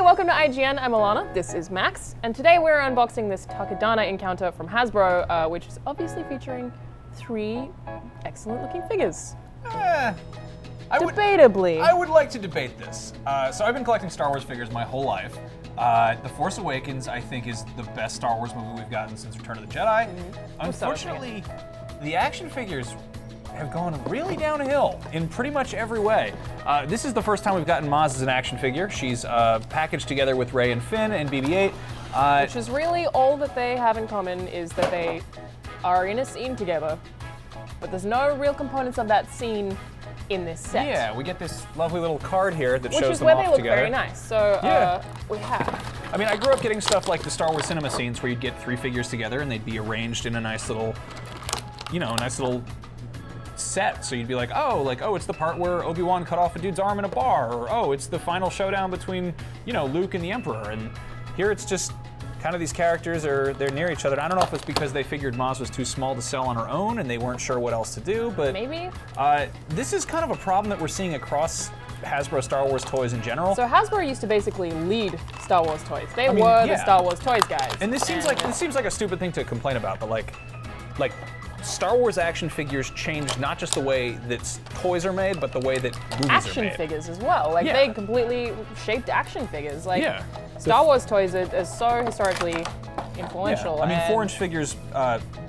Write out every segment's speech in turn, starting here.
welcome to IGN. I'm Alana, this is Max, and today we're unboxing this Takodana encounter from Hasbro, which is obviously featuring 3 excellent looking figures. Debatably. I would like to debate this. So I've been collecting Star Wars figures my whole life. The Force Awakens, I think, is the best Star Wars movie we've gotten since Return of the Jedi. Unfortunately, the action figures have gone really downhill in pretty much every way. This is the first time we've gotten Maz as an action figure. She's packaged together with Rey and Finn and BB-8. Which is really all that they have in common is that they are in a scene together, but there's no real components of that scene in this set. Yeah, we get this lovely little card here that shows them off together. Which is where they look very nice. So we have. I mean, I grew up getting stuff like the Star Wars cinema scenes where you'd get 3 figures together and they'd be arranged in a nice little, set. So you'd be like, oh, it's the part where Obi-Wan cut off a dude's arm in a bar, or oh, it's the final showdown between, Luke and the Emperor. And here it's just kind of these characters they're near each other. And I don't know if it's because they figured Maz was too small to sell on her own and they weren't sure what else to do, but maybe. This is kind of a problem that we're seeing across Hasbro Star Wars toys in general. So Hasbro used to basically lead Star Wars toys. They were the Star Wars toys guys. And this seems like a stupid thing to complain about, but like Star Wars action figures changed not just the way that toys are made, but the way that movies are made. Action figures as well. They completely shaped action figures. Star Wars toys are so historically influential. I mean, 4-inch figures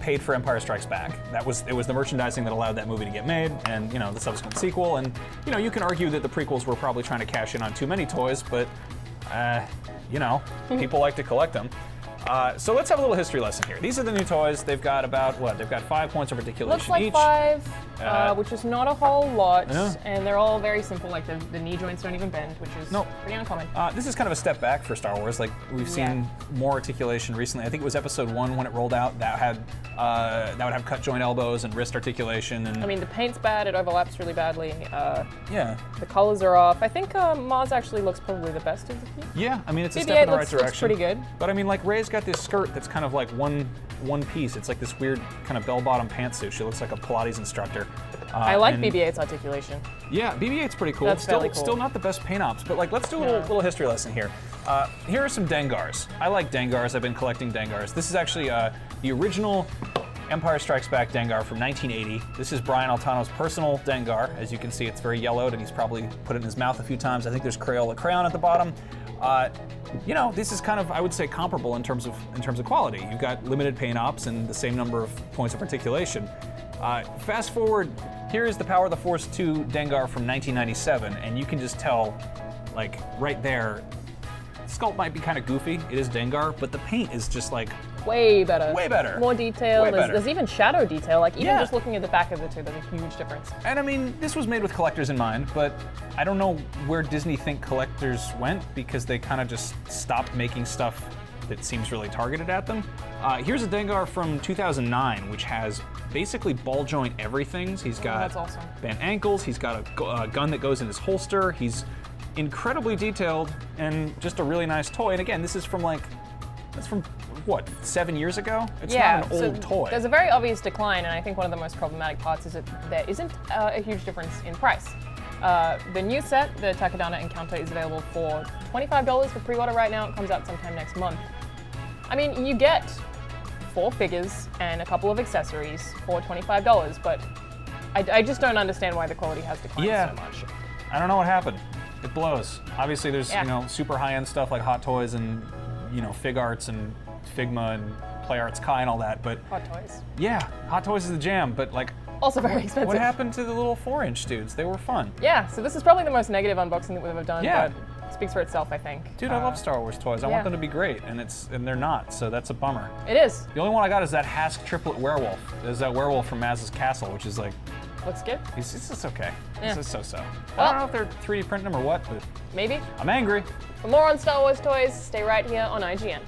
paid for Empire Strikes Back. It was the merchandising that allowed that movie to get made, and the subsequent sequel. And you can argue that the prequels were probably trying to cash in on too many toys, but people like to collect them. So let's have a little history lesson here. These are the new toys. They've got about, they've got 5 points of articulation each. Looks like 5, which is not a whole lot, and they're all very simple, like the knee joints don't even bend, which is pretty uncommon. This is kind of a step back for Star Wars. Like, we've seen more articulation recently. I think it was episode 1 when it rolled out that would have cut joint elbows and wrist articulation. And I mean, the paint's bad, it overlaps really badly. The colors are off. I think Maz actually looks probably the best of the few. Yeah, I mean, it's a step in the right direction. Looks pretty good. But I mean, like, Rey's got this skirt that's kind of like one piece. It's like this weird kind of bell-bottom pantsuit. She looks like a Pilates instructor. I like BB-8's articulation. Yeah, BB-8's pretty cool. That's fairly cool. Still not the best paint ops, but like, let's do a little history lesson here. Here are some Dengars. I like Dengars. I've been collecting Dengars. This is actually the original Empire Strikes Back Dengar from 1980. This is Brian Altano's personal Dengar. As you can see, it's very yellowed, and he's probably put it in his mouth a few times. I think there's Crayola crayon at the bottom. This is kind of, I would say, comparable in terms of quality. You've got limited paint ops and the same number of points of articulation. Fast forward, here is the Power of the Force 2 Dengar from 1997, and you can just tell, like, right there, the sculpt might be kind of goofy. It is Dengar, but the paint is just like way better. Way better. More detail. There's even shadow detail. Like, even just looking at the back of the two, there's a huge difference. And I mean, this was made with collectors in mind, but I don't know where Disney think collectors went, because they kind of just stopped making stuff that seems really targeted at them. Here's a Dengar from 2009, which has basically ball joint everything. He's got that's awesome. bent ankles. He's got a gun that goes in his holster. He's incredibly detailed and just a really nice toy. And again, this is from that's from what, 7 years ago? It's not an old toy. There's a very obvious decline, and I think one of the most problematic parts is that there isn't a huge difference in price. The new set, the Takodana Encounter, is available for $25 for pre-order right now. It comes out sometime next month. I mean, you get 4 figures and a couple of accessories for $25, but I just don't understand why the quality has declined so much. I don't know what happened. It blows. Obviously, there's super high-end stuff like Hot Toys and Fig Arts and Figma and Play Arts Kai and all that, but Hot Toys. Yeah, Hot Toys is the jam, but like, also very expensive. What happened to the little 4-inch dudes? They were fun. Yeah, so this is probably the most negative unboxing that we've ever done, but it speaks for itself, I think. Dude, I love Star Wars toys. I want them to be great, and they're not, so that's a bummer. It is. The only one I got is that Hask triplet werewolf. There's that werewolf from Maz's Castle, which is like, looks good. It's just okay. Yeah. It's so-so. I don't know if they're 3D printing them or what, but maybe. I'm angry. For more on Star Wars toys, stay right here on IGN.